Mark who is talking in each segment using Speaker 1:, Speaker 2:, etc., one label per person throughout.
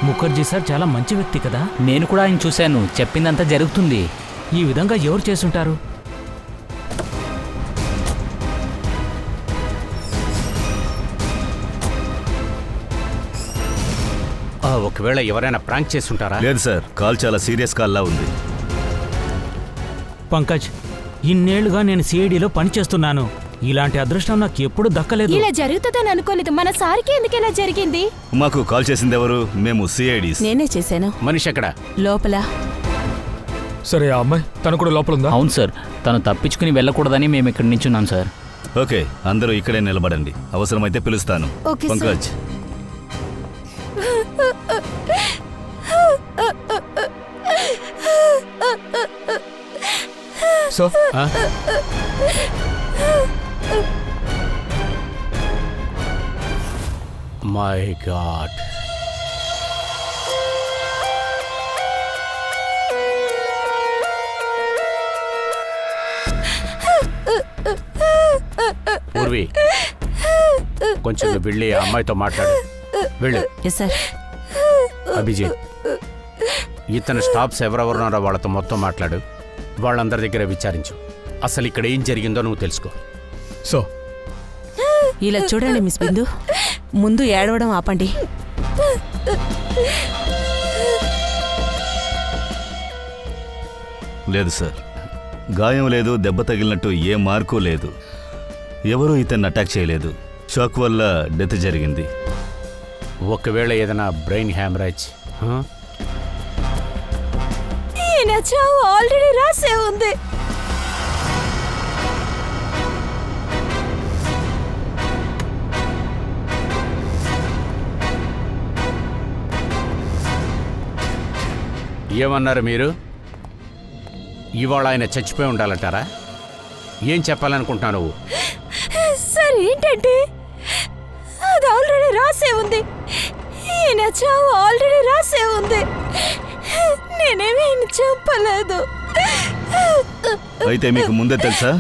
Speaker 1: Mukherjee sir చాలా మంచి వ్యక్తి కదా.
Speaker 2: నేను కూడా ఆయన చూశాను, చెప్పిందంతా జరుగుతుంది.
Speaker 1: ఈ విధంగా ఎవరు చేసుంటారు?
Speaker 3: ఒకవేళ ఎవరైనా ప్రాంక్ చేసుంటారా?
Speaker 4: లేదు సార్, కాల్ చాలా సీరియస్ కాల్లా ఉంది.
Speaker 1: పంకజ్, ఇన్నేళ్లుగా నేను సిఐడిలో పనిచేస్తున్నాను. ఇలాంటి అదృష్టం నాకు ఎప్పుడు దక్కలేదు.
Speaker 5: ఇలా జరుగుతుందని అనుకోలేదు. మన సార్కి ఎందుకు ఇలా జరిగింది?
Speaker 4: మాకు కాల్ చేసింది ఎవరు? మేము సిఐడీస్.
Speaker 5: నేనే చేశాను.
Speaker 3: మనిషి ఎక్కడ?
Speaker 5: లోపల.
Speaker 6: సరే, ఆ అమ్మాయి తను కూడా లోపల ఉందా?
Speaker 2: అవును సార్, తను తప్పించుకుని వెళ్ళకూడదని మేము ఇక్కడ నించున్నాం సార్.
Speaker 4: ఓకే, అందరూ ఇక్కడే నిలబడండి. అవసరమైతే పిలుస్తాను.
Speaker 5: Okay,
Speaker 4: Pankaj.
Speaker 6: So
Speaker 3: my God, Purvi, కొంచెం వెళ్ళి ఆ అమ్మాయితో మాట్లాడు. వెళ్ళు. అభిజిత్, ఇతను స్టాఫ్స్ ఎవరెవరున్నారో వాళ్ళతో మొత్తం మాట్లాడు. వాళ్ళందరి దగ్గర విచారించు. అసలు ఇక్కడ ఏం జరిగిందో నువ్వు తెలుసుకో.
Speaker 6: సో
Speaker 5: ఇలా చూడండి మిస్ బిందు, ముందు ఏడవడం ఆపండి.
Speaker 4: లేదు సార్, గాయం లేదు, దెబ్బ తగిలినట్టు ఏ మార్కు లేదు. ఎవరూ ఇతన్ని అటాక్ చేయలేదు. షాక్ వల్ల డెత్ జరిగింది.
Speaker 3: ఒకవేళ ఏదైనా బ్రెయిన్ హ్యామరేజ్?
Speaker 5: ఆల్రెడీ రాసే ఉంది.
Speaker 3: ఏమన్నారు మీరు? ఇవాళ ఆయన చచ్చిపోయి ఉండాలంటారా? ఏం చెప్పాలనుకుంటున్నావు నువ్వు?
Speaker 5: సార్, ఏంటంటే అది ఆల్రెడీ రాసే ఉంది. ఈయన చావు ఆల్రెడీ రాసే ఉంది. నేనేమి ఈయన చెప్పలేదు.
Speaker 4: అయితే మీకు ముందే తెలుసా?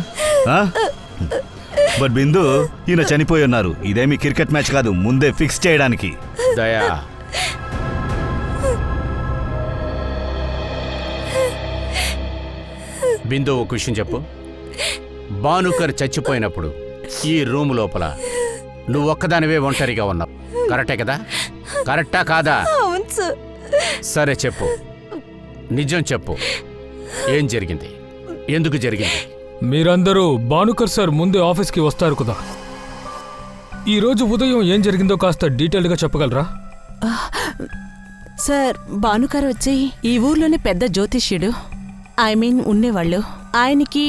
Speaker 4: బట్ బిందు, ఈయన చనిపోయి ఉన్నారు. ఇదేమి క్రికెట్ మ్యాచ్ కాదు, ముందే ఫిక్స్ చేయడానికి.
Speaker 3: దయా, బిందు, ఒక విషయం చెప్పు. భానుకర్ చచ్చిపోయినప్పుడు ఈ రూమ్ లోపల నువ్వు ఒక్కదానివే ఒంటరిగా ఉన్నావు, కరెక్టే కదా? కరెక్టా కాదా? సరే చెప్పు, నిజం చెప్పు. ఏం జరిగింది? ఎందుకు జరిగింది?
Speaker 6: మీరందరూ భానుకర్ సార్ ముందే ఆఫీస్కి వస్తారు కదా. ఈరోజు ఉదయం ఏం జరిగిందో కాస్త డీటెయిల్గా చెప్పగలరా?
Speaker 5: సార్, భానుకర్ వచ్చి ఈ ఊర్లోనే పెద్ద జ్యోతిష్యుడు, ఉండేవాళ్ళు. ఆయనకి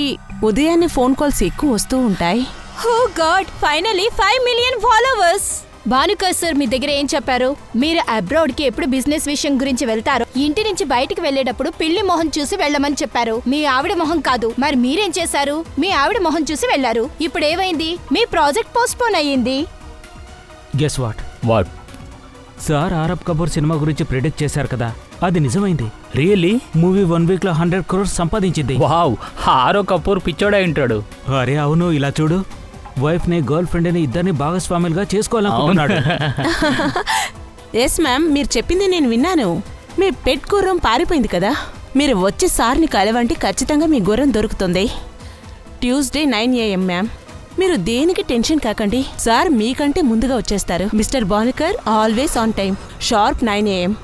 Speaker 5: ఉదయాన్నే ఫోన్ కాల్స్ ఎక్కువ వస్తూ ఉంటాయి. Oh god, finally 5 million followers. Bhanukar sir మీ దగ్గర ఏం చెప్పారు? మీరు అబ్రాడ్ కి ఎప్పుడు బిజినెస్ విషయం గురించి వెళ్తారు, ఇంటి నుంచి బయటికి వెళ్లేటప్పుడు పిల్లి మొహం చూసి వెళ్ళమని చెప్పారు. మీ ఆవిడ మొహం కాదు. మరి మీరేం చేశారు? మీ ఆవిడ మొహం చూసి వెళ్లారు. ఇప్పుడు ఏమైంది? మీ ప్రాజెక్ట్ పోస్ట్పోన్ అయ్యింది.
Speaker 1: Guess what? సార్ ఆరబ్ కపూర్ సినిమా గురించి ప్రిడిక్ట్ చేశారు కదా, అది నిజమైంది.
Speaker 2: రియల్లీ?
Speaker 1: మూవీ 1 వీక్ లో 100 crores సంపాదించింది.
Speaker 2: వావ్, ఆరో కపూర్ పిచ్చోడే ఉంటాడు.
Speaker 1: అరే అవును, ఇలా చూడు, వైఫ్ ని గర్ల్ ఫ్రెండ్ ని ఇద్దరిని భాగస్వాములుగా చేసుకోవాలనుకుంటున్నాడు.
Speaker 5: ఎస్ మ్యామ్, మీరు చెప్పింది నేను విన్నాను. మీ పెట్ గుర్రం పారిపోయింది కదా, మీరు వచ్చి సార్ని కలవండి, ఖచ్చితంగా మీ గుర్రం దొరుకుతుంది. Tuesday 9 AM ma'am. మీరు దేనికి టెన్షన్ కాకండి, సార్ మీకంటే ముందుగా వచ్చేస్తారు. Mister Bhanukar always on time, sharp 9 AM.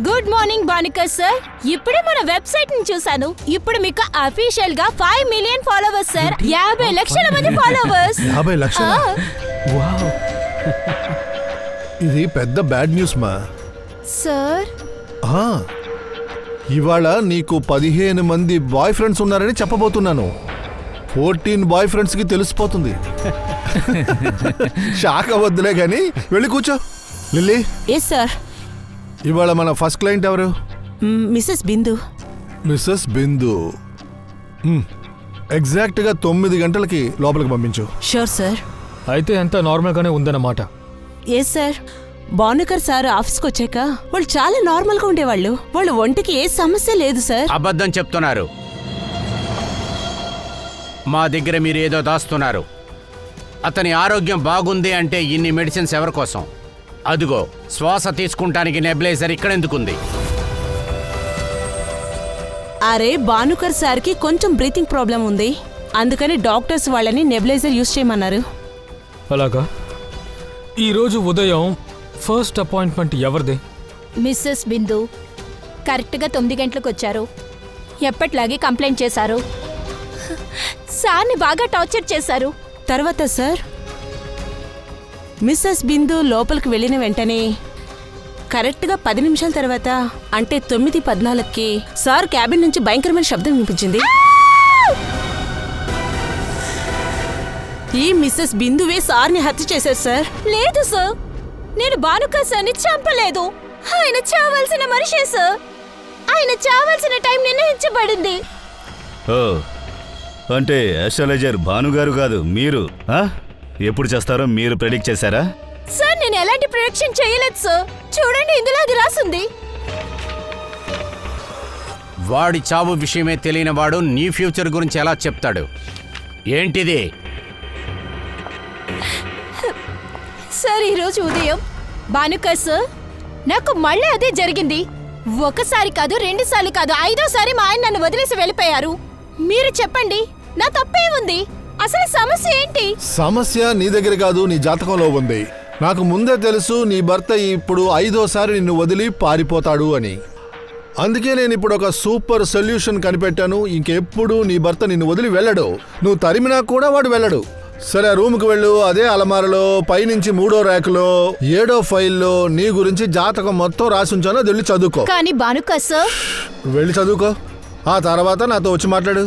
Speaker 5: Good morning Bhanukar sir. ఇప్పుడే మన వెబ్సైట్ ని చూసాను. ఇప్పుడు మీకు అఫీషియల్ గా 5 మిలియన్ ఫాలోవర్స్ సార్. 50 లక్షల మంది ఫాలోవర్స్.
Speaker 7: 50 లక్షలా?
Speaker 1: వావ్,
Speaker 7: ఇది పెద్ద బ్యాడ్ న్యూస్ మా
Speaker 5: సార్.
Speaker 7: ఇవాళ నీకు 15 మంది బాయ్ ఫ్రెండ్స్ ఉన్నారని చెప్పబోతున్నాను. 14 బాయ్ ఫ్రెండ్స్ కి తెలిసిపోతుంది. షాక్ అవ్వద్దులే గాని వెళ్ళి కూర్చో. లిల్లీ.
Speaker 5: Yes sir.
Speaker 7: ఇవాళ మన ఫస్ట్ క్లయింట్ ఎవరు?
Speaker 5: మిస్సెస్ బిందు.
Speaker 7: మిస్సెస్ బిందు. ఎగ్జాక్ట్గా 9 గంటలకి లోపలికి పంపించు.
Speaker 5: Sure sir.
Speaker 6: అయితే అంతా నార్మల్గానే ఉందన్నమాట.
Speaker 5: Yes sir. భానుకర్ సార్ ఆఫీస్కి వచ్చాక వాళ్ళు చాలా నార్మల్గా ఉండేవాళ్ళు. వాళ్ళ ఒంటికి ఏ సమస్య లేదు సార్.
Speaker 3: అబద్ధం చెప్తున్నారు. మా దగ్గర మీరు ఏదో దాస్తున్నారు. అతని ఆరోగ్యం బాగుంది అంటే ఇన్ని మెడిసిన్స్ ఎవరి కోసం? అదిగో శ్వాస తీసుకుంటానికి నెబ్లైజర్ ఇక్కడెందుకుంది?
Speaker 5: అరే భానుకర్ సార్కి కొంచెం బ్రీతింగ్ ప్రాబ్లం ఉంది, అందుకని డాక్టర్స్ వాళ్ళని నెబులైజర్ యూజ్ చేయమన్నారు.
Speaker 6: అలాగా. ఈరోజు ఉదయం ఫస్ట్ అపాయింట్మెంట్ ఎవరిది?
Speaker 8: మిస్సెస్ బిందు కరెక్ట్గా 9 గంటలకు వచ్చారు. ఎప్పట్లాగే కంప్లైంట్ చేశారు. సార్ని బాగా టార్చర్ చేశారు.
Speaker 5: తర్వాత సార్ మిస్సెస్ బిందు లోపలికి వెళ్ళిన వెంటనే కరెక్ట్గా 10 నిమిషాల తర్వాత అంటే 9:14కి సార్ క్యాబిన్ నుంచి భయంకరమైన శబ్దం వినిపించింది. ఈ మిస్సెస్ బిందువే సార్ని హత్య చేశారు సార్.
Speaker 8: లేదు సార్, నేను భానుకర్ సార్ని చంపలేదు. ఆయన చావాల్సిన మనిషే సార్. ఆయన చావాల్సిన టైం నిర్ణయించబడింది.
Speaker 4: ఓ, అంటే అస్ట్రాలజర్ భానుగారు కాదు మీరు. ఎప్పుడు చేస్తారో మీరు ప్రెడిక్ట్ చేశారా?
Speaker 8: సార్ నేను ఎలాంటి ప్రొడక్షన్ చేయలేదు సార్. చూడండి, ఇందులో అది రాసుంది.
Speaker 3: వాడి చావు విషయమే తెలియని వాడు నీ ఫ్యూచర్ గురించి ఎలా చెప్తాడు? ఏంటిది?
Speaker 8: సార్ ఈరోజు ఉదయం భానుకర్ సార్ నాకు మళ్ళీ అదే జరిగింది. ఒకసారి కాదు, 2 సార్లు కాదు, 5వ సారి మా ఆయన నన్ను వదిలేసి వెళ్ళిపోయారు. మీరు చెప్పండి, నా తప్పే ఉంది? అసలు సమస్య ఏంటి?
Speaker 7: సమస్య నీ దగ్గర కాదు, నీ జాతకంలో ఉంది. నాకు ముందే తెలుసు నీ భర్త ఇప్పుడు 5వసారి నిన్ను వదిలి పారిపోతాడు అని. అందుకే నేను ఇప్పుడు ఒక సూపర్ సొల్యూషన్ కనిపెట్టాను. ఇంకెప్పుడు నీ భర్త నిన్ను వదిలి వెళ్ళడు. నువ్వు తరిమినా కూడా వాడు వెళ్ళడు. సరే, రూమ్కి వెళ్ళు. అదే అలమారలో పైనుంచి 3వ ర్యాక్లో 7వ ఫైల్లో నీ గురించి జాతకం మొత్తం రాసుంచాను. అది వెళ్ళి చదువుకో.
Speaker 8: కానీ భానుకర్ సార్,
Speaker 7: వెళ్ళి చదువుకో. ఆ తర్వాత నాతో వచ్చి మాట్లాడు.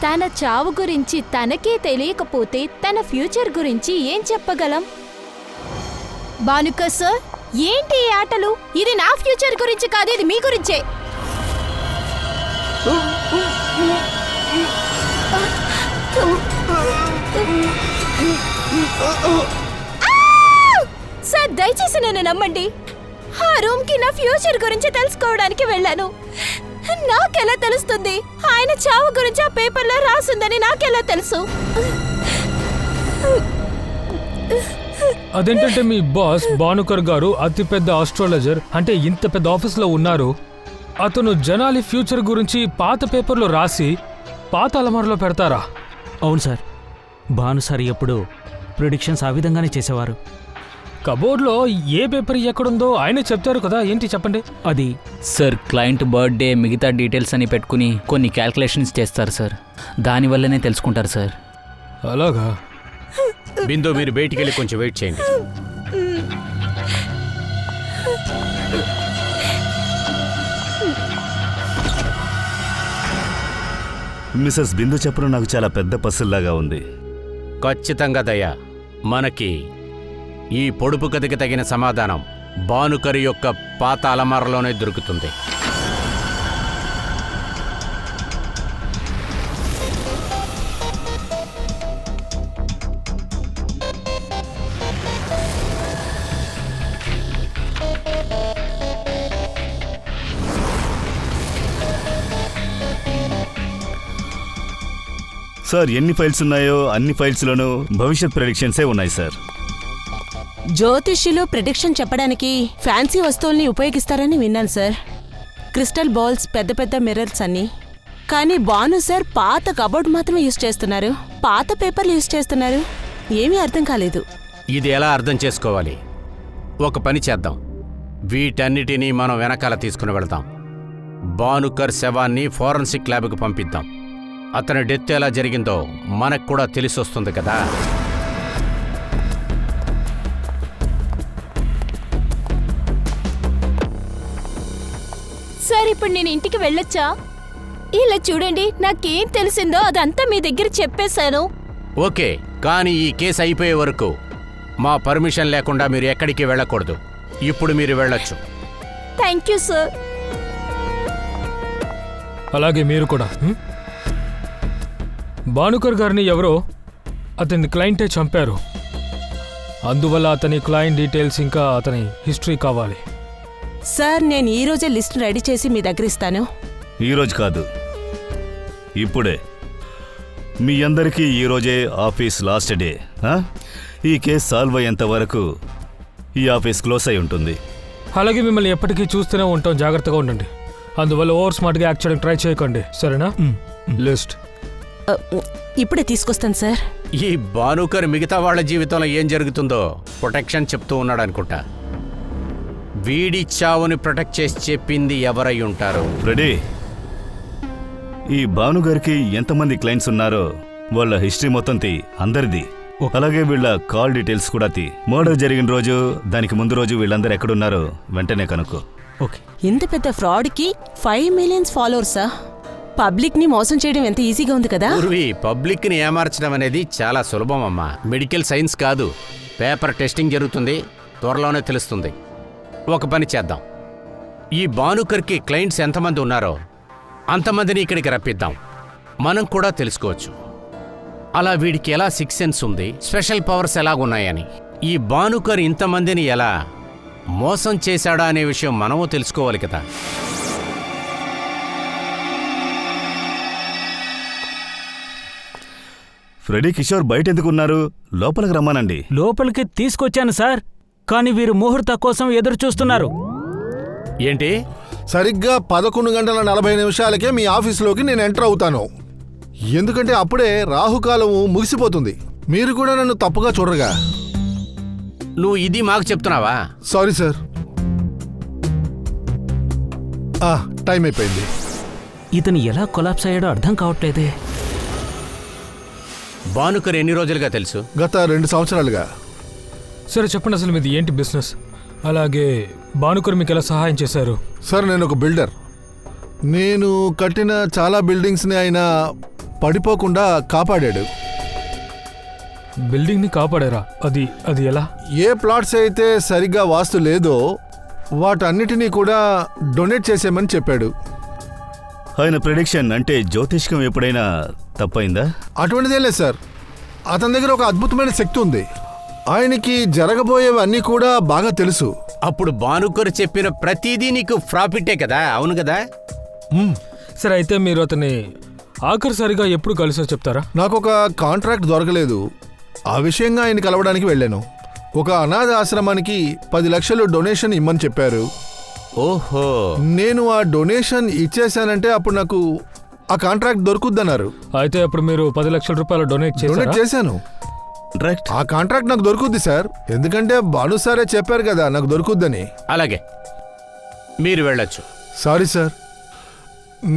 Speaker 8: తన చావు గురించి తనకే తెలియకపోతే తన ఫ్యూచర్ గురించి ఏం చెప్పగలం? భానుకర్ సార్, ఏంటి ఈ ఆటలు? ఇది నా ఫ్యూచర్ గురించి కాదు, ఇది మీ గురించే. సార్ దయచేసి నన్ను నమ్మండి. ఆ రూమ్ కి నా ఫ్యూచర్ గురించి తెలుసుకోవడానికి వెళ్ళాను. నాకెలా తెలుస్తుంది? ఆయన చావు గురించి ఆ పేపర్లో రాసుందని నాకెలా తెలుసు?
Speaker 6: అదేంటంటే మీ బాస్ భానుకర్ గారు అతిపెద్ద ఆస్ట్రాలజర్, అంటే ఇంత పెద్ద ఆఫీస్లో ఉన్నారు. అతను జనాలి ఫ్యూచర్ గురించి పాత పేపర్లో రాసి పాత అలమారలో పెడతారా?
Speaker 1: అవును సార్, భాను సార్ ఎప్పుడు ప్రిడిక్షన్స్ ఆ విధంగానే చేసేవారు.
Speaker 6: కబోర్డ్లో ఏ పేపర్ ఎక్కడుందో ఆయనే చెప్తారు కదా. ఏంటి చెప్పండి.
Speaker 1: అది
Speaker 2: సార్ క్లయింట్ బర్త్డే మిగతా డీటెయిల్స్ అని పెట్టుకుని కొన్ని క్యాల్కులేషన్స్ చేస్తారు సార్. దానివల్లనే తెలుసుకుంటారు సార్.
Speaker 6: అలాగా.
Speaker 3: బిందు, మీరు బయటికి వెళ్ళి కొంచెం వెయిట్ చేయండి.
Speaker 4: మిసెస్ బిందు చెప్పడం నాకు చాలా పెద్ద పసిల్లాగా ఉంది.
Speaker 3: ఖచ్చితంగా దయ్యా, మనకి ఈ పొడుపు కథకి తగిన సమాధానం భానుకర్ యొక్క పాత అలమారలోనే దొరుకుతుంది.
Speaker 4: సార్, ఎన్ని ఫైల్స్ ఉన్నాయో అన్ని ఫైల్స్లోనూ భవిష్యత్ ప్రెడిక్షన్సే ఉన్నాయి సార్.
Speaker 5: జ్యోతిష్యులు ప్రిడిక్షన్ చెప్పడానికి ఫ్యాన్సీ వస్తువుల్ని ఉపయోగిస్తారని విన్నాను సార్. క్రిస్టల్ బాల్స్, పెద్ద పెద్ద మిర్రర్స్ అన్ని. కానీ భాను సార్ పాత కబోర్డ్ మాత్రమే యూజ్ చేస్తున్నారు, పాత పేపర్లు యూజ్ చేస్తున్నారు. ఏమీ అర్థం కాలేదు.
Speaker 3: ఇది ఎలా అర్థం చేసుకోవాలి? ఒక పని చేద్దాం, వీటన్నిటినీ మనం వెనకాల తీసుకుని వెళదాం. భానుకర్ శవాన్ని ఫోరెన్సిక్ ల్యాబ్కి పంపిద్దాం. అతని డెత్ ఎలా జరిగిందో మనకు కూడా తెలిసొస్తుంది కదా.
Speaker 8: సార్ ఇప్పుడు నేను ఇంటికి వెళ్ళొచ్చా? ఇలా చూడండి, నాకేం తెలిసిందో అదంతా మీ దగ్గర చెప్పేశాను.
Speaker 3: ఓకే, కానీ ఈ కేసు అయిపోయే వరకు మా పర్మిషన్ లేకుండా మీరు ఎక్కడికి వెళ్ళకూడదు. ఇప్పుడు మీరు వెళ్ళొచ్చు.
Speaker 8: Thank you sir.
Speaker 6: అలాగే మీరు కూడా. భానుకర్ గారిని ఎవరో అతని క్లయింటే చంపారు. అందువల్ల అతని క్లయింట్ డీటెయిల్స్ ఇంకా అతని హిస్టరీ కావాలి.
Speaker 5: సార్, నేను ఈ రోజే లిస్ట్ రెడీ చేసి మీ దగ్గర ఇస్తాను.
Speaker 4: ఈరోజు కాదు, ఇప్పుడే. మీ అందరికీ ఈరోజే ఆఫీస్ లాస్ట్ డే. ఈ కేసు సాల్వ్ అయ్యేంత వరకు ఈ ఆఫీస్ క్లోజ్ అయి ఉంటుంది.
Speaker 6: అలాగే మిమ్మల్ని ఎప్పటికీ చూస్తూనే ఉంటాం. జాగ్రత్తగా ఉండండి. అందువల్ల ఓవర్ స్మార్ట్గా యాక్ట్ చేయడానికి ట్రై చేయకండి, సరేనా? లిస్ట్
Speaker 5: ఇప్పుడే తీసుకొస్తాను సార్.
Speaker 3: ఈ భానుకర్ మిగతా వాళ్ళ జీవితంలో ఏం జరుగుతుందో ప్రొటెక్షన్ చెప్తూ ఉన్నాడు అనుకుంటా. వీడి చావుని ప్రొటెక్ట్ చేసి చెప్పింది ఎవరై ఉంటారు?
Speaker 4: రెడీ. ఈ భానుగారికి ఎంతమంది క్లయింట్స్ ఉన్నారో వాళ్ళ హిస్టరీ మొత్తం తీ, అందరిది. అలాగే వీళ్ళ కాల్ డీటెయిల్స్ కూడా తీ. మర్డర్ జరిగిన రోజు, దానికి ముందు రోజు వీళ్ళందరూ ఎక్కడున్నారో వెంటనే కనుక్కో.
Speaker 1: ఓకే.
Speaker 5: ఇంత పెద్ద ఫ్రాడ్కి 5 మిలియన్ ఫాలోవర్సా? పబ్లిక్ ని మోసం చేయడం ఎంత ఈజీగా ఉంది కదా.
Speaker 3: పూర్వి పబ్లిక్ ని ఏమార్చడం అనేది చాలా సులభం అమ్మా. మెడికల్ సైన్స్ కాదు. పేపర్ టెస్టింగ్ జరుగుతుంది, త్వరలోనే తెలుస్తుంది. ఒక పని చేద్దాం. ఈ భానుకర్కి క్లయింట్స్ ఎంతమంది ఉన్నారో అంతమందిని ఇక్కడికి రప్పిద్దాం. మనం కూడా తెలుసుకోవచ్చు అలా వీడికి ఎలా 6 సెన్స్ ఉంది, స్పెషల్ పవర్స్ ఎలాగున్నాయని. ఈ భానుకర్ ఇంతమందిని ఎలా మోసం చేశాడా అనే విషయం మనము తెలుసుకోవాలి కదా.
Speaker 4: ఫ్రెడీ, కిషోర్ బయట ఎందుకున్నారు? లోపలికి రమ్మానండి.
Speaker 1: లోపలికి తీసుకొచ్చాను సార్, కానీ వీరు ముహూర్త కోసం ఎదురు చూస్తున్నారు.
Speaker 3: ఏంటి?
Speaker 7: సరిగ్గా 11:40 మీ ఆఫీసులోకి నేను ఎంటర్ అవుతాను. ఎందుకంటే అప్పుడే రాహుకాలం ముగిసిపోతుంది. మీరు కూడా నన్ను తప్పుగా చూడరుగా.
Speaker 3: నువ్వు ఇది మాకు చెప్తున్నావా?
Speaker 7: సారీ సార్, టైం అయిపోయింది.
Speaker 1: ఇతను ఎలా కొలాప్స్ అయ్యాడో అర్థం కావట్లేదే.
Speaker 3: భానుకర్ ఎన్ని రోజులుగా తెలుసు?
Speaker 7: గత 2 సంవత్సరాలుగా.
Speaker 6: సరే చెప్పండి, అసలు మీది ఏంటి బిజినెస్? అలాగే భానుకర్ మీకు ఎలా సహాయం చేశారు?
Speaker 7: సార్, నేను ఒక బిల్డర్. నేను కట్టిన చాలా బిల్డింగ్స్ని ఆయన పడిపోకుండా కాపాడాడు.
Speaker 6: బిల్డింగ్ని కాపాడారా? అది ఎలా?
Speaker 7: ఏ ప్లాట్స్ అయితే సరిగ్గా వాస్తు లేదో వాటన్నిటినీ కూడా డొనేట్ చేసేయమని చెప్పాడు.
Speaker 4: ఆయన ప్రిడిక్షన్ అంటే జ్యోతిష్కం ఎప్పుడైనా తప్పైందా?
Speaker 7: అటువంటిదే లేదు సార్. అతని దగ్గర ఒక అద్భుతమైన శక్తి ఉంది. ఆయనకి జరగబోయేవన్నీ కూడా బాగా తెలుసు.
Speaker 3: అప్పుడు భానుకర్ చెప్పిన ప్రతిదీ నీకు ప్రాఫిటే కదా? అవును కదా?
Speaker 6: సరే, అయితే మీరు అతన్ని ఆఖరిసారిగా ఎప్పుడు కలిసో చెప్తారా?
Speaker 7: నాకు ఒక కాంట్రాక్ట్ దొరకలేదు. ఆ విషయంగా ఆయన కలవడానికి వెళ్ళాను. ఒక అనాథ ఆశ్రమానికి 10 లక్షలు డొనేషన్ ఇమ్మని చెప్పారు.
Speaker 3: ఓహో.
Speaker 7: నేను ఆ డొనేషన్ ఇచ్చేశానంటే అప్పుడు నాకు ఆ కాంట్రాక్ట్ దొరుకుద్దన్నారు.
Speaker 6: అయితే అప్పుడు మీరు 10 లక్షల రూపాయలు డొనేట్
Speaker 7: చేశాను. ఆ కాంట్రాక్ట్ నాకు దొరుకుద్ది సార్, ఎందుకంటే భాను సారే చెప్పారు కదా నాకు దొరుకుద్దని.
Speaker 3: అలాగే, మీరు వెళ్ళొచ్చు.
Speaker 7: సారీ సార్,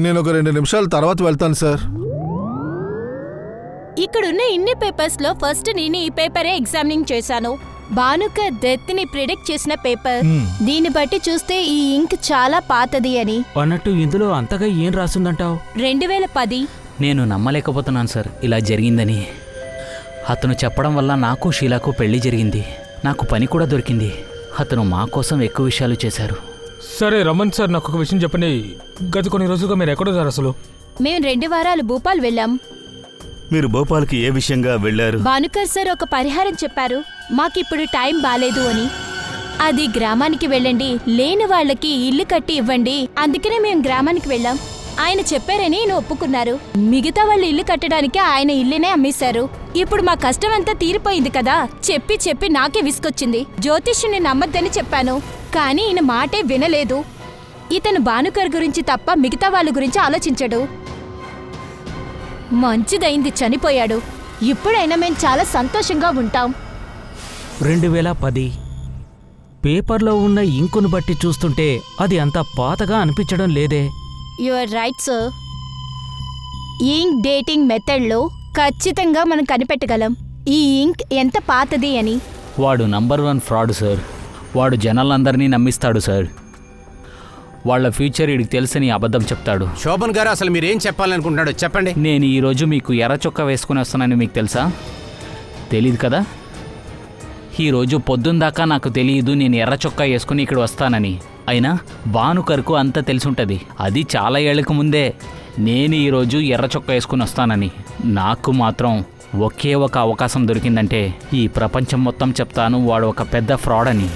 Speaker 7: నేను ఒక 2 నిమిషాల తర్వాత వెళ్తాను సార్.
Speaker 8: ఇక్కడున్న ఇన్ని పేపర్స్ లో ఫస్ట్ నేను ఈ పేపరే ఎగ్జామినింగ్ చేశాను. భానుకర్ డెత్ ని ప్రిడిక్ట్ చేసిన పేపర్. దీన్ని బట్టి చూస్తే ఈ ఇంక్ చాలా పాతది అని.
Speaker 1: అన్నట్టు ఇందులో అంతగా ఏం రాసిందంటావు?
Speaker 8: 2010.
Speaker 2: నేను నమ్మలేకపోతున్నాను సార్ ఇలా జరిగిందని. అతను చెప్పడం వల్ల నాకు షీలాకు పెళ్లి జరిగింది, నాకు పని కూడా దొరికింది. అతను మా కోసం ఎక్కువ విషయాలు చేశారు.
Speaker 6: సరే రమణ్ సార్, నాకు ఒక విషయం చెప్పండి. గత కొన్ని రోజులుగా మీరు ఎక్కడున్నారు అసలు?
Speaker 8: మేము 2 వారాలు భూపాల్ వెళ్ళాం.
Speaker 4: మీరు భోపాల్కి ఏ విషయంగా వెళ్ళారు?
Speaker 8: భానుకర్ సార్ ఒక పరిహారం చెప్పారు. మాకిప్పుడు టైం బాలేదు అని. అది గ్రామానికి వెళ్ళండి, లేని వాళ్ళకి ఇల్లు కట్టి ఇవ్వండి. అందుకనే మేము గ్రామానికి వెళ్ళాం. ఆయన చెప్పారని నేను ఒప్పుకున్నారు. మిగతా వాళ్ళు ఇల్లు కట్టడానికి ఆయన ఇల్లునే అమ్మేశారు. ఇప్పుడు మా కష్టం అంతా తీరిపోయింది కదా. చెప్పి చెప్పి నాకే విసుకొచ్చింది. జ్యోతిష్యుని నమ్మద్దని చెప్పాను, కానీ ఈయన మాటే వినలేదు. ఇతను భానుకర్ గురించి తప్ప మిగతా వాళ్ళ గురించి ఆలోచించడు. మంచిదైంది చనిపోయాడు. ఇప్పుడైనా మేము చాలా సంతోషంగా ఉంటాం.
Speaker 1: 2010 పేపర్లో ఉన్న ఇంకును బట్టి చూస్తుంటే అది అంత పాతగా అనిపించడం లేదే.
Speaker 8: You are right sir. Ink dating మెథడ్లో ఖచ్చితంగా మనం కనిపెట్టగలం ఈ ఇంక్ ఎంత పాతది అని.
Speaker 2: వాడు నంబర్ 1 ఫ్రాడ్ సార్. వాడు జనాలందరినీ నమ్మిస్తాడు సార్. వాళ్ళ ఫ్యూచర్ వీడికి తెలుసని అబద్ధం చెప్తాడు.
Speaker 3: శోభన్ గారు, అసలు మీరేం చెప్పాలనుకుంటున్నాడో చెప్పండి.
Speaker 2: నేను ఈరోజు మీకు ఎర్ర చొక్కా వేసుకుని వస్తానని మీకు తెలుసా? తెలీదు కదా? ఈరోజు పొద్దుందాకా నాకు తెలియదు నేను ఎర్ర చొక్కా వేసుకుని ఇక్కడ వస్తానని. అయినా భానుకర్కు అంతా తెలిసుంటుంది. అది చాలా ఏళ్ళకు ముందే నేను ఈరోజు ఎర్ర చొక్కా వేసుకుని వస్తానని. నాకు మాత్రం ఒకే ఒక అవకాశం దొరికిందంటే ఈ ప్రపంచం మొత్తం చెప్తాను వాడు ఒక పెద్ద ఫ్రాడ్ అని.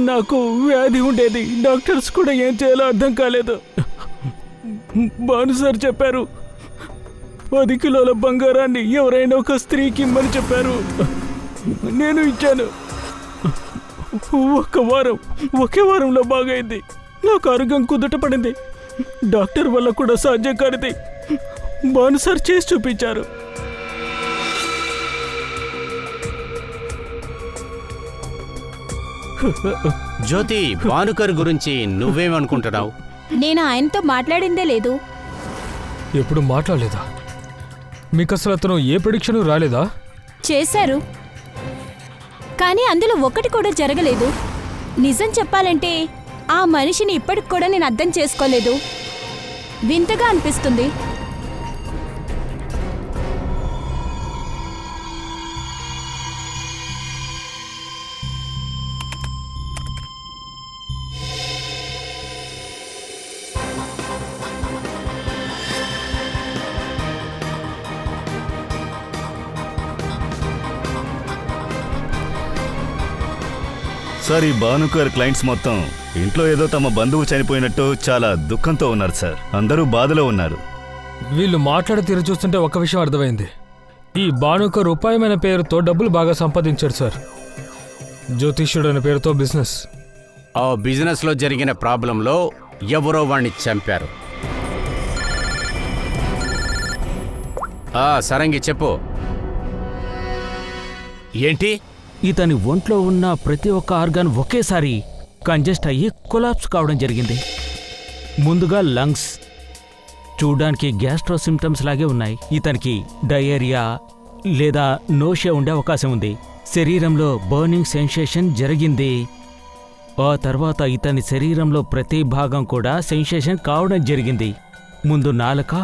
Speaker 6: నాకు వ్యాధి ఉండేది. డాక్టర్స్ కూడా ఏం చేయాలో అర్థం కాలేదు. భాను సార్ చెప్పారు 10 కిలోల బంగారాన్ని ఎవరైనా ఒక స్త్రీకి ఇమ్మని చెప్పారు. నేను ఇచ్చాను. ఒకే వారంలో బాగైంది. నాకు ఆరోగ్యం కుదుట పడింది. డాక్టర్ వల్ల కూడా సాధ్యం కానిది భాను సార్ చేసి చూపించారు.
Speaker 3: జ్యోతి, భానుకర్ గురించి నువ్వేమనుకుంటున్నావు?
Speaker 8: నేను ఆయనతో మాట్లాడిందే లేదు.
Speaker 6: ఎప్పుడు మాట్లాడలేదా? మీకు అసలు అతను ఏ ప్రిడిక్షన్ రాలేదా?
Speaker 8: చేశారు, కానీ అందులో ఒకటి కూడా జరగలేదు. నిజం చెప్పాలంటే ఆ మనిషిని ఇప్పటికి కూడా నేను అర్థం చేసుకోలేదు. వింతగా అనిపిస్తుంది.
Speaker 4: సార్, ఈ భానుకర్ క్లయింట్స్ మొత్తం ఇంట్లో ఏదో తమ బంధువు చనిపోయినట్టు చాలా దుఃఖంతో ఉన్నారు సార్. అందరూ బాధలో ఉన్నారు.
Speaker 6: వీళ్ళు మాట్లాడి తీరు చూస్తుంటే ఒక విషయం అర్థమైంది. ఈ భానుకర్ ఉపాయమైన పేరుతో డబ్బులు బాగా సంపాదించాడు సార్. జ్యోతిష్యుడు అనే పేరుతో బిజినెస్.
Speaker 3: ఆ బిజినెస్లో జరిగిన ప్రాబ్లంలో ఎవరో వాణ్ణి చంపారు. సరంగి చెప్పు. ఏంటి?
Speaker 1: ఇతని ఒంట్లో ఉన్న ప్రతి ఒక్క ఆర్గాన్ ఒకేసారి కంజెస్ట్ అయ్యి కొలాప్స్ కావడం జరిగింది. ముందుగా లంగ్స్ చూడ్డానికి గ్యాస్ట్రో సిమ్టమ్స్ లాగే ఉన్నాయి. ఇతనికి డయేరియా లేదా నోషియా ఉండే అవకాశం ఉంది. శరీరంలో బర్నింగ్ సెన్సేషన్ జరిగింది. ఆ తర్వాత ఇతని శరీరంలో ప్రతి భాగం కూడా సెన్సేషన్ కావడం జరిగింది. ముందు నాలుక,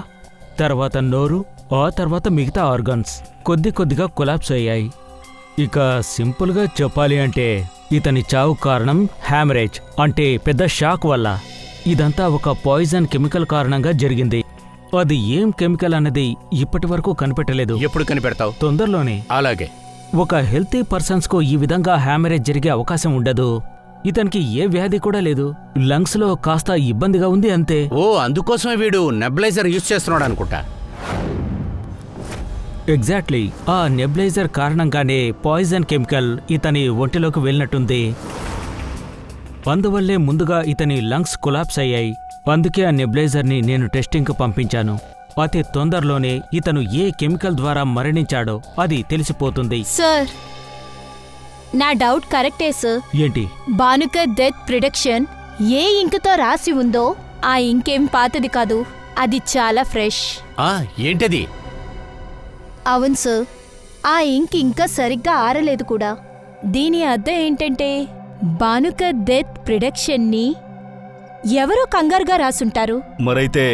Speaker 1: తర్వాత నోరు, ఆ తర్వాత మిగతా ఆర్గాన్స్ కొద్దిగా కొలాప్స్ అయ్యాయి. ఇక సింపుల్గా చెప్పాలి అంటే ఇతని చావు కారణం హ్యామరేజ్ అంటే పెద్ద షాక్ వల్ల. ఇదంతా ఒక పాయిజన్ కెమికల్ కారణంగా జరిగింది. అది ఏం కెమికల్ అన్నది ఇప్పటి వరకు కనిపెట్టలేదు.
Speaker 3: ఎప్పుడు కనిపెడతావు?
Speaker 1: తొందరలోనే.
Speaker 3: అలాగే.
Speaker 1: ఒక హెల్తీ పర్సన్స్కు ఈ విధంగా హ్యామరేజ్ జరిగే అవకాశం ఉండదు. ఇతనికి ఏ వ్యాధి కూడా లేదు. లంగ్స్లో కాస్త ఇబ్బందిగా ఉంది అంతే.
Speaker 3: ఓ, అందుకోసమే వీడు నెబులైజర్ యూజ్ చేస్తున్నాడు అనుకుంటా.
Speaker 1: ఎగ్జాక్ట్లీ. ఆ నెబులైజర్ కారణంగానే పాయిజన్ కెమికల్ ఇతని ఒంటిలోకి వెళ్ళినట్టుంది. అందువల్లే ముందుగా ఇతని లంగ్స్ కొలాప్స్ అయ్యాయి. అందుకే ఆ నెబులైజర్ని నేను టెస్టింగ్కు పంపించాను. అతి తొందరలోనే ఇతను ఏ కెమికల్ ద్వారా మరణించాడో అది తెలిసిపోతుంది.
Speaker 8: సార్, నా డౌట్ కరెక్టే సార్.
Speaker 1: ఏంటి?
Speaker 8: భానుకర్ డెత్ ప్రిడిక్షన్ ఏ ఇంకుతో రాసి ఉందో ఆ ఇంకేం పాతది కాదు. అది చాలా ఫ్రెష్.
Speaker 3: ఏంటది?
Speaker 8: అవును సార్, ఆ ఇంక్ ఇంకా సరిగ్గా ఆరలేదు కూడా. దీని అర్థం ఏంటంటే భానుకర్ డెత్ ప్రిడిక్షన్ని ఎవరో కంగారుగా రాసుంటారు.
Speaker 4: మరైతే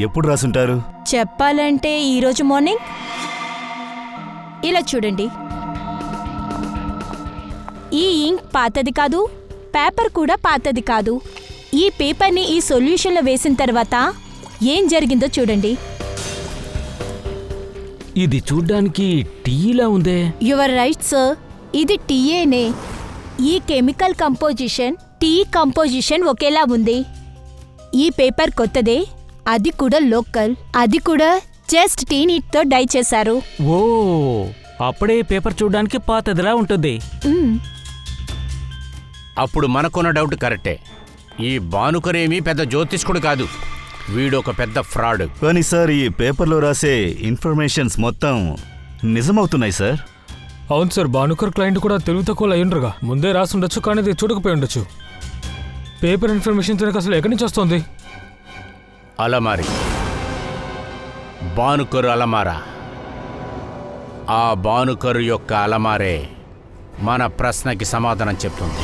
Speaker 4: ఎప్పుడు రాసుంటారు?
Speaker 8: చెప్పాలంటే ఈరోజు మార్నింగ్. ఇలా చూడండి, ఈ ఇంక్ పాతది కాదు, పేపర్ కూడా పాతది కాదు. ఈ పేపర్ని ఈ సొల్యూషన్లో వేసిన తర్వాత ఏం జరిగిందో చూడండి.
Speaker 1: ఇది చూడ్డానికి టీలా ఉందే.
Speaker 8: యువర్ రైట్ సార్, ఇది టీయేనే. ఈ కెమికల్ కంపోజిషన్, టీ కంపోజిషన్ ఒకేలా ఉంది. ఈ పేపర్ కొత్తదే, అది కూడా లోకల్, అది కూడా జస్ట్ టీ నీట్తో డై చేశారు.
Speaker 1: ఓ, అప్పుడే పేపర్ చూడ్డానికి పాతదిలా ఉంటుంది.
Speaker 3: అప్పుడు మనకున్న డౌట్ కరెక్టే. ఈ భానుకరేమీ పెద్ద జ్యోతిష్కుడు కాదు, వీడొక పెద్ద ఫ్రాడ్.
Speaker 4: కానీ సార్, ఈ పేపర్లో రాసే ఇన్ఫర్మేషన్స్ మొత్తం నిజమవుతున్నాయి సార్.
Speaker 6: అవును సార్, భానుకర్ క్లయింట్ కూడా తెలివి తక్కువ అయ్యుండ్రుగా. ముందే రాసి ఉండొచ్చు, కానీ అది చూడకపోయి ఉండొచ్చు. పేపర్ ఇన్ఫర్మేషన్ తనకు అసలు ఎక్కడి నుంచి వస్తుంది?
Speaker 3: అలమారి, భానుకర్ అలమారా. ఆ భానుకర్ యొక్క అలమారే మన ప్రశ్నకి సమాధానం చెప్తుంది.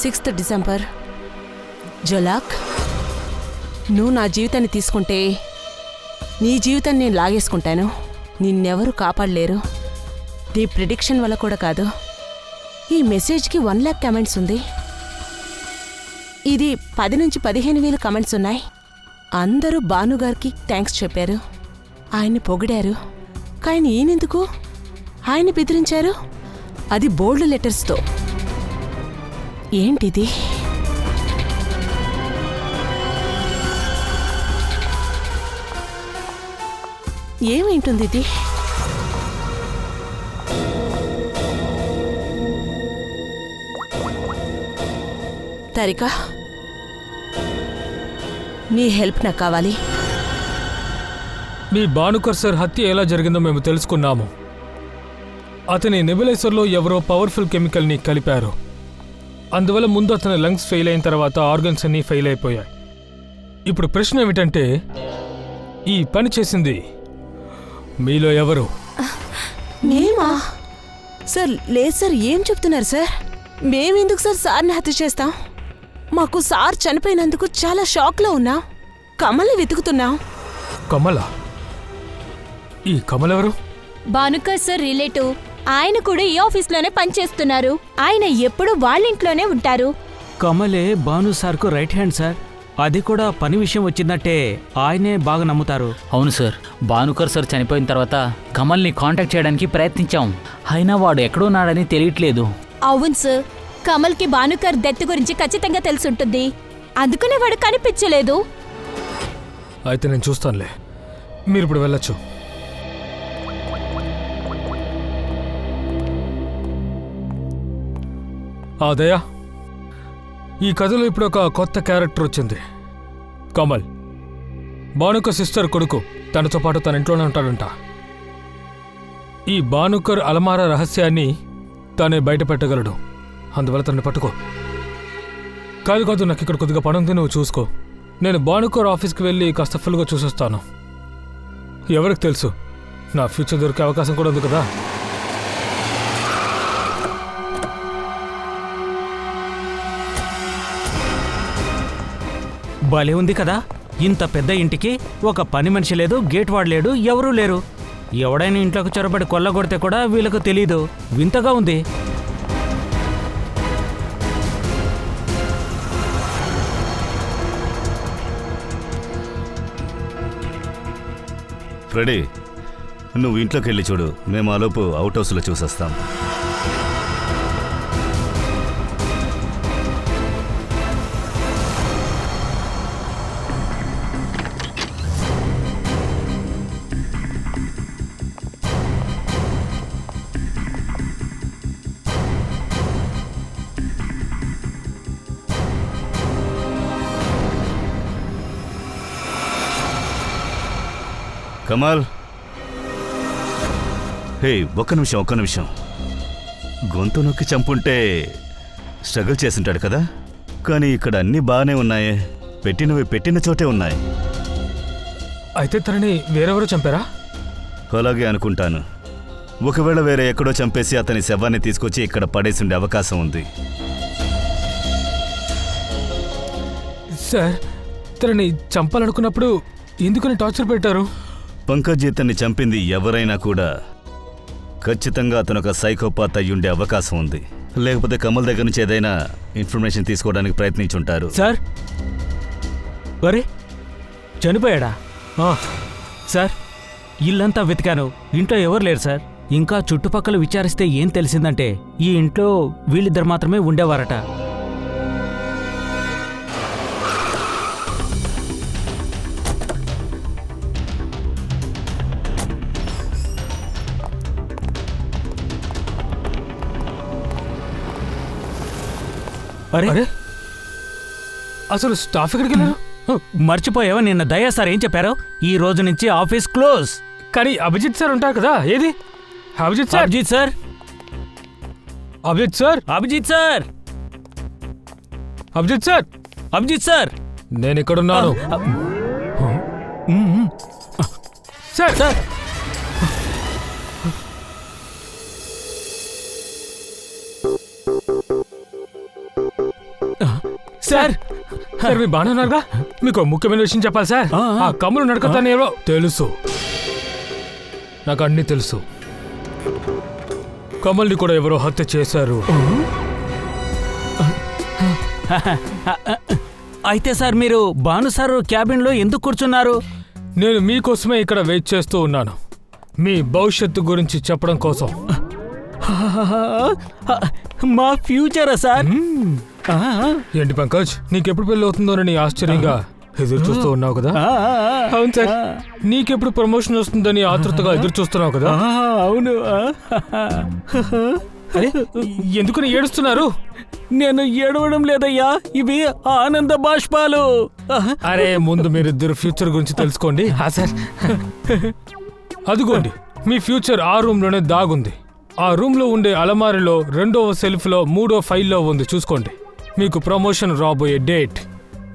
Speaker 5: Sixth December. జోలాక్, నువ్వు నా జీవితాన్ని తీసుకుంటే నీ జీవితాన్ని నేను లాగేసుకుంటాను. నిన్నెవరూ కాపాడలేరు. నీ ప్రిడిక్షన్ వల్ల కూడా కాదు. ఈ మెసేజ్కి 1 lakh కమెంట్స్ ఉంది. ఇది 10 నుంచి 15,000 కమెంట్స్ ఉన్నాయి. అందరూ భానుగారికి థ్యాంక్స్ చెప్పారు, ఆయన్ని పొగిడారు. కానీ ఈయనెందుకు ఆయన్ని బెదిరించారు? అది బోల్డ్ లెటర్స్తో. ఏంటిది? ఏమేంటుంది ఇది? తరికా, నీ హెల్ప్ నాకు కావాలి.
Speaker 6: మీ భానుకర్ సార్ హత్య ఎలా జరిగిందో మేము తెలుసుకున్నాము. అతని నెబులైజర్లో ఎవరో పవర్ఫుల్ కెమికల్ని కలిపారు. అందువల్ల ముందు అతని లంగ్స్ ఫెయిల్ అయిన తర్వాత ఆర్గన్స్ అన్నీ ఫెయిల్ అయిపోయాయి. ఇప్పుడు ప్రశ్న ఏమిటంటే, ఈ పని చేసింది మీలో ఎవరు?
Speaker 5: మేమా? సార్ లేదు సార్, ఏం చెప్తున్నారు సార్? మేమెందుకు సార్ సార్ని హత్య చేస్తాం? మాకు సార్ చనిపోయినందుకు చాలా షాక్లో ఉన్నాం. కమల్ని వెతుకుతున్నాం.
Speaker 6: కమల? ఈ కమల్ ఎవరు?
Speaker 8: భానుకర్ సార్ రిలేటివ్. ఆయన కూడా ఈ ఆఫీస్లోనే పనిచేస్తున్నారు. ఆయన ఎప్పుడు వాళ్ళింట్లోనే ఉంటారు.
Speaker 1: కమలే భాను సార్కు రైట్ హ్యాండ్ సార్. అది కూడా పని విషయం వచ్చిందంటే ఆయనే బాగా నమ్ముతారు.
Speaker 2: అవును సార్, భానుకర్ సార్ చనిపోయిన తర్వాత కమల్ని కాంటాక్ట్ చేయడానికి ప్రయత్నించాం. అయినా వాడు ఎక్కడున్నాడని తెలియట్లేదు.
Speaker 8: అవును సార్, కమల్కి భానుకర్ డెత్ గురించి ఖచ్చితంగా తెలుసుంటుంది. అందుకనే వాడు కనిపించలేదు.
Speaker 6: అయితే నేను చూస్తానులే, మీరు ఇప్పుడు వెళ్ళొచ్చు. దయా, ఈ కథలో ఇప్పుడు ఒక కొత్త క్యారెక్టర్ వచ్చింది. కమల్ భానుకర్ సిస్టర్ కొడుకు. తనతో పాటు తన ఇంట్లోనే ఉంటాడంట. ఈ భానుకర్ అలమారా రహస్యాన్ని తానే బయట పెట్టగలడు. అందువల్ల తనని పట్టుకో. కాదు, నాకు ఇక్కడ కొద్దిగా పని ఉంది, నువ్వు చూసుకో. నేను భానుకర్ ఆఫీస్కి వెళ్ళి కాస్త ఫుల్గా చూసొస్తాను. ఎవరికి తెలుసు, నా ఫ్యూచర్ దొరికే అవకాశం కూడా ఉంది కదా.
Speaker 1: భలే ఉంది కదా, ఇంత పెద్ద ఇంటికి ఒక పని మనిషి లేదు, గేట్ వాడలేడు, ఎవరూ లేరు. ఎవడైనా ఇంట్లోకి చొరబడి కొల్లగొడితే కూడా వీళ్ళకు తెలీదు. వింతగా ఉంది.
Speaker 4: ఫ్రెడీ, నువ్వు ఇంట్లోకి వెళ్ళి చూడు. మేము ఆలోపు అవుట్ హౌస్లో చూసొస్తాం. కమాల్, హే, ఒక్క నిమిషం. గొంతు నొక్కి చంపుంటే స్ట్రగుల్ చేసింటాడు కదా. కానీ ఇక్కడ అన్నీ బాగానే ఉన్నాయే. పెట్టిన చోటే ఉన్నాయి.
Speaker 6: అయితే తనని వేరెవరో చంపారా?
Speaker 4: అలాగే అనుకుంటాను. ఒకవేళ వేరే ఎక్కడో చంపేసి అతని శవాన్ని తీసుకొచ్చి ఇక్కడ పడేసి ఉండే అవకాశం ఉంది.
Speaker 6: సార్, తనని చంపాలనుకున్నప్పుడు ఎందుకని టార్చర్ పెట్టారు?
Speaker 4: పంకజ్ ఇతన్ని చంపింది ఎవరైనా కూడా ఖచ్చితంగా అతను ఒక సైకోపాత్ అయ్యుండే అవకాశం ఉంది. లేకపోతే కమల్ దగ్గర నుంచి ఏదైనా ఇన్ఫర్మేషన్ తీసుకోవడానికి ప్రయత్నించుంటారు.
Speaker 1: సార్, అరే చనిపోయాడా? సార్, ఇల్లంతా వెతికాను, ఇంట్లో ఎవరు లేరు సార్. ఇంకా చుట్టుపక్కల విచారిస్తే ఏం తెలిసిందంటే ఈ ఇంట్లో వీళ్ళిద్దరు మాత్రమే ఉండేవారట. అరే,
Speaker 6: అసలు స్టాఫ్ ఎక్కడికి వెళ్ళారు?
Speaker 1: మర్చిపోయావా? నిన్న దయా సార్ ఏం చెప్పారు? ఈ రోజు నుంచి ఆఫీస్ క్లోజ్.
Speaker 6: కానీ అభిజిత్ సార్ ఉంటారు కదా, ఏది Abhijit sir?
Speaker 1: Abhijit sir,
Speaker 6: Abhijit sir,
Speaker 1: Abhijit sir,
Speaker 6: Abhijit sir,
Speaker 1: Abhijit sir,
Speaker 6: నేను ఇక్కడున్నాను. సార్
Speaker 1: సార్, సార్,
Speaker 6: సార్ మీరు బాగానే ఉన్నారుగా? మీకు ముఖ్యమైన విషయం చెప్పాలి సార్. ఆ కమ్ములు నడకతాను ఏవో తెలుసు, నాకు అన్నీ తెలుసు. కమల్ని కూడా ఎవరో హత్య చేశారు.
Speaker 1: అయితే సార్ మీరు భాను సార్ క్యాబిన్లో ఎందుకు కూర్చున్నారు?
Speaker 6: నేను మీకోసమే ఇక్కడ వెయిట్ చేస్తూ ఉన్నాను, మీ భవిష్యత్తు గురించి చెప్పడం కోసం.
Speaker 1: మా ఫ్యూచరా సార్?
Speaker 6: ఏంటి పంకజ్, నీకెప్పుడు పెళ్ళి అవుతుందోనని ఆశ్చర్యంగా ఎదురు చూస్తూ ఉన్నావు కదా? అవును సార్, నీకెప్పుడు ప్రమోషన్ వస్తుందని ఆతృతగా ఎదురు చూస్తున్నావు కదా?
Speaker 1: అవును.
Speaker 6: అరే ఎందుకు ఏడుస్తున్నారు?
Speaker 1: నేను ఏడవడం లేదయ్యా, ఇవి ఆనంద బాష్పాలు.
Speaker 6: అరే ముందు మీరిద్దరు ఫ్యూచర్ గురించి తెలుసుకోండి. సార్ అదిగోండి, మీ ఫ్యూచర్ ఆ రూమ్ లోనే దాగుంది. ఆ రూమ్ లో ఉండే అలమారిలో 2వ సెల్ఫ్ లో 3వ ఫైల్లో ఉంది, చూసుకోండి. మీకు ప్రమోషన్ రాబోయే డేట్.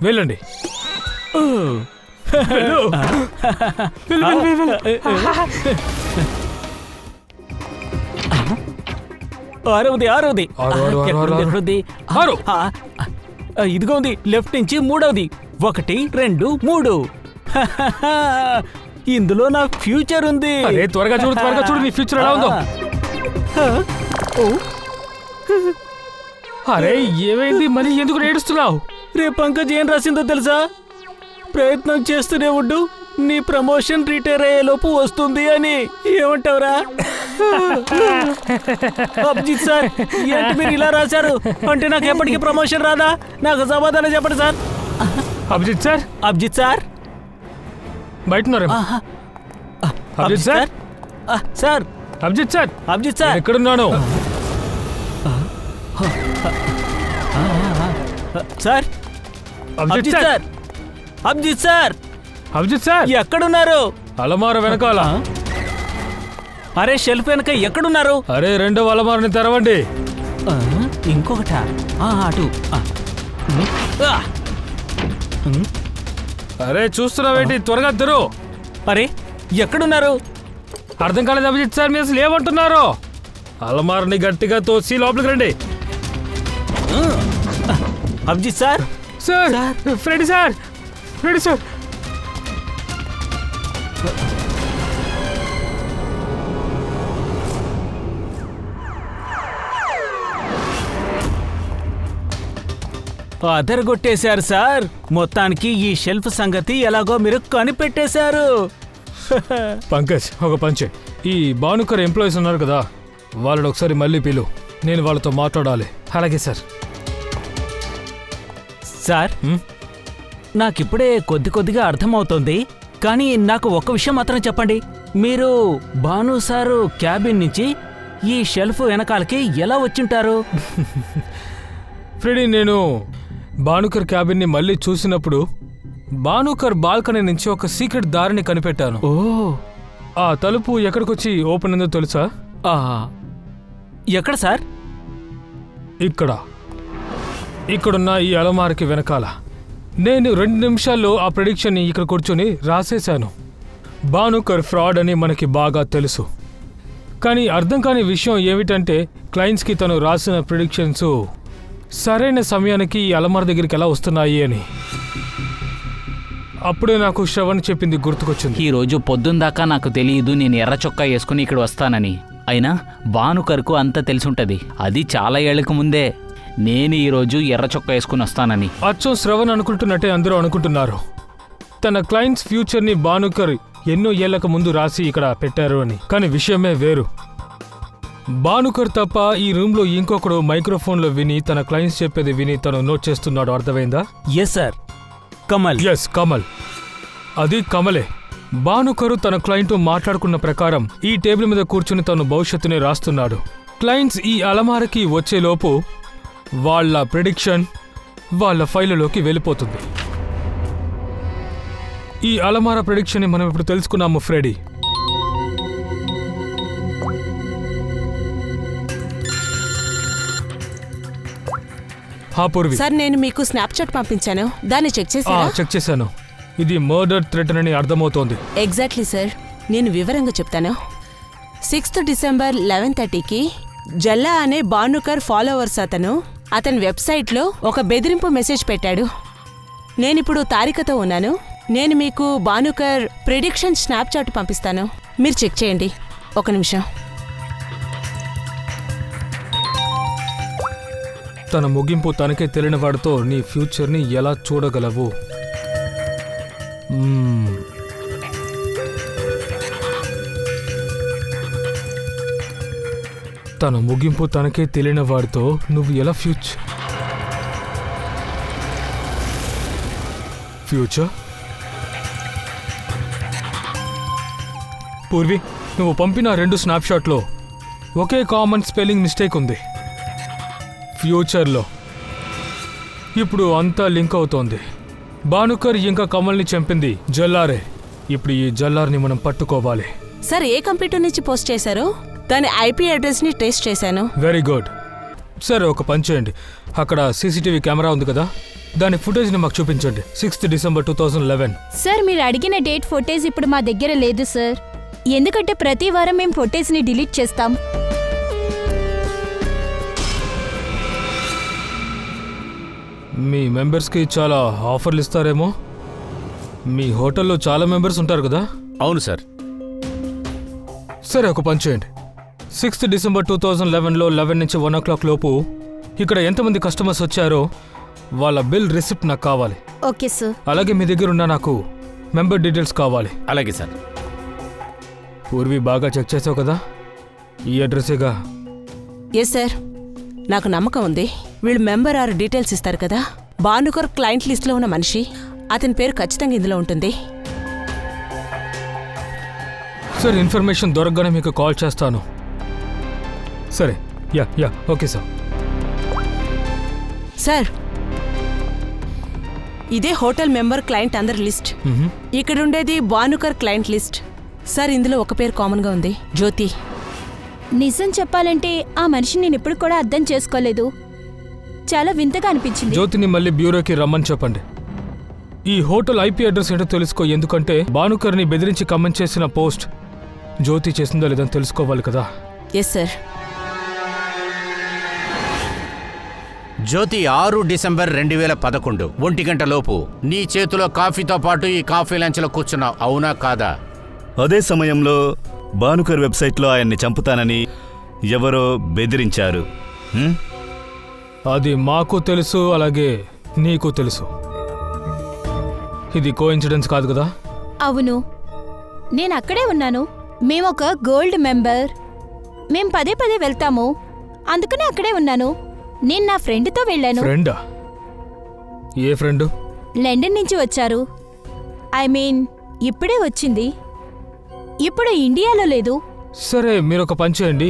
Speaker 6: వెళ్ళండి.
Speaker 1: ఆరవది, ఆరవది,
Speaker 6: ఆరు.
Speaker 1: ఇదిగో ఉంది, లెఫ్ట్ నుంచి 3వది. 1, 2, 3. ఇందులో నా ఫ్యూచర్ ఉంది.
Speaker 6: అరే త్వరగా చూడు, త్వరగా చూడు, నీ ఫ్యూచర్ ఎలా ఉందో. అరే ఏమైంది, మరి ఎందుకు ఏడుస్తున్నావు?
Speaker 1: రే పంకజ్, ఏం రాసిందో తెలుసా? ప్రయత్నం చేస్తూనే ఉండు, నీ ప్రమోషన్ రిటైర్ అయ్యేలోపు వస్తుంది అని. ఏమంటావురా? అభిజిత్ సార్, ఏంటి మీరు ఇలా రాశారు? అంటే నాకు ఎప్పటికీ ప్రమోషన్ రాదా? నాకు సమాధానం చెప్పండి sir.
Speaker 6: Abhijit sir,
Speaker 1: Abhijit sir
Speaker 6: బయట Abhijit sir,
Speaker 1: sir,
Speaker 6: Abhijit sir,
Speaker 1: Abhijit sir,
Speaker 6: ఎక్కడున్నాను?
Speaker 1: Sir,
Speaker 6: Abhijit sir,
Speaker 1: Abhijit sir,
Speaker 6: Abhijit sir
Speaker 1: ఎక్కడున్నారు?
Speaker 6: అలమార వెనకాల.
Speaker 1: అరే షెల్ఫ్ వెనక ఎక్కడున్నారు?
Speaker 6: అరే 2వ అలమారని తెరవండి.
Speaker 1: ఇంకొకట అటు.
Speaker 6: అరే చూస్తున్నావేంటి, త్వరగా తెరు.
Speaker 1: అరే ఎక్కడున్నారు?
Speaker 6: అర్థం కాలేదు అభిజిత్ సార్, మీరు అసలు ఏమంటున్నారు? అలమారని గట్టిగా తోసి లోపలికి రండి.
Speaker 1: Abhijit sir,
Speaker 6: sir, Freddie sir, Freddie sir.
Speaker 1: అదరగొట్టేశారు సార్. మొత్తానికి ఈ షెల్ఫ్ సంగతి ఎలాగో మీరు కనిపెట్టేశారు.
Speaker 6: పంకజ్ ఒక పంచే, ఈ భానుకర్ ఎంప్లాయీస్ ఉన్నారు కదా, వాళ్ళని ఒకసారి మళ్ళీ పిలు, నేను వాళ్ళతో మాట్లాడాలి. అలాగే సార్.
Speaker 1: సార్, నాకిప్పుడే కొద్దిగా అర్థమవుతోంది, కానీ నాకు ఒక విషయం మాత్రం చెప్పండి. మీరు భాను సారు క్యాబిన్ నుంచి ఈ షెల్ఫ్ వెనకాలకి ఎలా వచ్చింటారు?
Speaker 6: ఫ్రెడీ, నేను భానుకర్ క్యాబిన్ని మళ్ళీ చూసినప్పుడు భానుకర్ బాల్కనీ నుంచి ఒక సీక్రెట్ దారిని కనిపెట్టాను.
Speaker 1: ఓ,
Speaker 6: ఆ తలుపు ఎక్కడికొచ్చి ఓపెన్ అయిందో తెలుసా?
Speaker 1: ఎక్కడ సార్?
Speaker 6: ఇక్కడున్న ఈ అలమారికి వెనకాల. నేను 2 నిమిషాల్లో ఆ ప్రెడిక్షన్ని ఇక్కడ కూర్చొని రాసేశాను. భానుకర్ ఫ్రాడ్ అని మనకి బాగా తెలుసు, కానీ అర్థం కాని విషయం ఏమిటంటే క్లయింట్స్కి తను రాసిన ప్రిడిక్షన్స్ సరైన సమయానికి ఈ అలమార దగ్గరికి ఎలా వస్తున్నాయి అని. అప్పుడే నాకు శ్రవణ్ చెప్పింది గుర్తుకొచ్చింది.
Speaker 2: ఈ రోజు పొద్దుందాకా నాకు తెలియదు నేను ఎర్ర చొక్కా వేసుకుని ఇక్కడ వస్తానని. అయినా భానుకర్కు అంతా తెలిసుంటది. అది చాలా ఏళ్లకు ముందే నేను ఈరోజు ఎర్ర చొక్కా వేసుకుని వస్తానని.
Speaker 6: అచ్చం శ్రవణ్ అనుకుంటున్నట్టే అందరూ అనుకుంటున్నారు. తన క్లయింట్స్ ఫ్యూచర్ని భానుకర్ ఎన్నో ఏళ్లకు ముందు రాసి ఇక్కడ పెట్టారు అని. కానీ విషయమే వేరు. భానుకర్ తప్ప ఈ రూమ్లో ఇంకొకడు మైక్రోఫోన్లో విని తన క్లయింట్స్ చెప్పేది విని తను నోట్ చేస్తున్నాడు. అర్థమైందా?
Speaker 1: Yes sir, Kamal.
Speaker 6: Yes, Kamal. అది కమలే. భానుకరు తన క్లయింట్ మాట్లాడుకున్న ప్రకారం ఈ టేబుల్ మీద కూర్చుని తను భవిష్యత్తుని రాస్తున్నాడు. క్లయింట్స్ ఈ అలమారకి వచ్చేలోపు వాళ్ళ ప్రిడిక్షన్ వాళ్ళ ఫైలులోకి వెళ్ళిపోతుంది. ఈ అలమార ప్రిడిక్షన్ని మనం ఇప్పుడు తెలుసుకున్నాము ఫ్రెడీ. పూర్వి
Speaker 5: సార్, నేను మీకు స్నాప్చాట్ పంపించాను, దాన్ని చెక్ చేశారా?
Speaker 6: చెక్ చేశాను. ఇది మర్డర్ థ్రెట్ అని అర్థమవుతోంది.
Speaker 5: Exactly sir. నేను వివరంగా చెప్తాను. 6th డిసెంబర్ 11:30కి జల్లా అనే భానుకర్ ఫాలోవర్స్ అతని వెబ్సైట్లో ఒక బెదిరింపు మెసేజ్ పెట్టాడు. నేనిప్పుడు తారికతో ఉన్నాను. నేను మీకు భానుకర్ ప్రిడిక్షన్ స్నాప్చాట్ పంపిస్తాను, మీరు చెక్ చేయండి. ఒక నిమిషం.
Speaker 6: తన ముగింపు తనకే తెలియని వాడితో నీ ఫ్యూచర్ని ఎలా చూడగలవు? తన ముగింపు తనకే తెలియని వాడితో నువ్వు ఎలా ఫ్యూచర్? పూర్వి, నువ్వు పంపిన 2 స్నాప్షాట్లో ఒకే కామన్ స్పెల్లింగ్ మిస్టేక్ ఉంది. ఫ్యూచర్లో ఇప్పుడు అంతా లింక్ అవుతోంది. భానుకర్ ఇంకా కమల్ని చంపింది జల్లారే. ఇప్పుడు ఈ జల్లార్ని మనం పట్టుకోవాలి.
Speaker 5: సార్, ఏ కంప్యూటర్ నుంచి పోస్ట్ చేశారో దాని ఐపీ అడ్రస్ని టెస్ట్ చేశాను.
Speaker 6: Very good. సరే, ఒక పని చేయండి. అక్కడ సీసీటీవీ కెమెరా ఉంది కదా, దాని ఫుటేజ్ని మాకు చూపించండి. 6th December 2011.
Speaker 8: సార్, మీరు అడిగిన డేట్ ఫుటేజ్ ఇప్పుడు మా దగ్గర లేదు సార్. ఎందుకంటే ప్రతి వారం మేము ఫుటేజ్ని డిలీట్ చేస్తాం.
Speaker 6: మీ మెంబర్స్కి చాలా ఆఫర్లు ఇస్తారేమో. మీ హోటల్లో చాలా మెంబర్స్ ఉంటారు కదా?
Speaker 3: అవును సార్.
Speaker 6: సరే, ఒక పని చేయండి. 6th డిసెంబర్ 2011లో 11 నుంచి 1 o'clock లోపు ఇక్కడ ఎంతమంది కస్టమర్స్ వచ్చారో వాళ్ళ బిల్ రిసిప్ట్ నాకు కావాలి.
Speaker 8: Okay sir.
Speaker 6: అలాగే మీ దగ్గర ఉన్న నాకు మెంబర్ డీటెయిల్స్ కావాలి.
Speaker 3: అలాగే సార్.
Speaker 6: పూర్వి, బాగా చెక్ చేసావు కదా? ఈ అడ్రస్సేగా?
Speaker 5: ఎస్ సార్, నాకు నమ్మకం ఉంది. వీళ్ళు మెంబర్ ఆర్ డీటెయిల్స్ ఇస్తారు కదా. భానుకర్ క్లయింట్ లిస్ట్లో ఉన్న మనిషి, అతని పేరు ఖచ్చితంగా ఇందులో ఉంటుంది.
Speaker 6: సార్, ఇన్ఫర్మేషన్ దొరకగానే మీకు కాల్ చేస్తాను. సరే, యా ఓకే సార్.
Speaker 5: సార్, ఇదే హోటల్ మెంబర్ క్లయింట్ అందరి లిస్ట్. ఇక్కడ ఉండేది భానుకర్ క్లయింట్ లిస్ట్. సార్, ఇందులో ఒక పేరు కామన్గా ఉంది, జ్యోతి.
Speaker 8: నిజం చెప్పాలంటే ఆ మనిషిని నేను ఎప్పుడు కూడా అర్థం చేసుకోలేదు. చాలా వింతగా అనిపించింది.
Speaker 6: జ్యోతిని మళ్ళీ బ్యూరోకి రమ్మని చెప్పండి. ఈ హోటల్ ఐపీ అడ్రస్ ఏంటో తెలుసుకో. ఎందుకంటే భానుకర్ని బెదిరించి కమెంట్ చేసిన పోస్ట్ జ్యోతి చేసిందో లేదని తెలుసుకోవాలి కదా.
Speaker 5: Yes sir.
Speaker 3: జ్యోతి 6 డిసెంబర్ 2011 1 గంటలోపు నీ చేతిలో కాఫీతో పాటు ఈ కాఫీ లంచ్లో కూర్చున్నావు, అవునా కాదా?
Speaker 4: అదే సమయంలో భానుకర్ వెబ్సైట్లో ఆయన్ని చంపుతానని ఎవరో బెదిరించారు.
Speaker 6: అది మాకు తెలుసు, అలాగే నీకు తెలుసు. ఇది కోఇన్సిడెన్స్ కాదు కదా?
Speaker 8: అవును, నేను అక్కడే ఉన్నాను. మేమొక గోల్డ్ మెంబర్. మేం పదే వెళ్తాము, అందుకనే అక్కడే ఉన్నాను. నేను నా ఫ్రెండ్తో వెళ్ళాను.
Speaker 6: ఫ్రెండా? ఏ ఫ్రెండ్?
Speaker 8: లండన్ నుంచి వచ్చారు. ఐ మీన్ ఇప్పుడే వచ్చింది. ఇప్పుడు ఇండియాలో లేదు.
Speaker 6: సరే, మీరు ఒక పని చేయండి.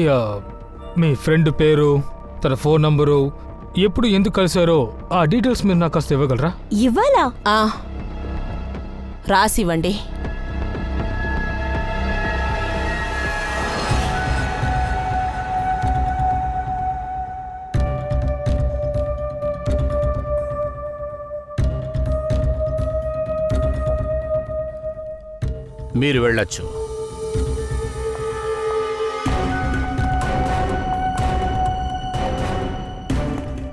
Speaker 6: మీ ఫ్రెండ్ పేరు, తన ఫోన్ నంబరు, ఎప్పుడు ఎందుకు కలిశారో ఆ డీటెయిల్స్ మీరు నాకు కాస్త ఇవ్వగలరా?
Speaker 8: ఇవ్వాలా?
Speaker 5: రాసివ్వండి.
Speaker 3: మీరు వెళ్ళొచ్చు.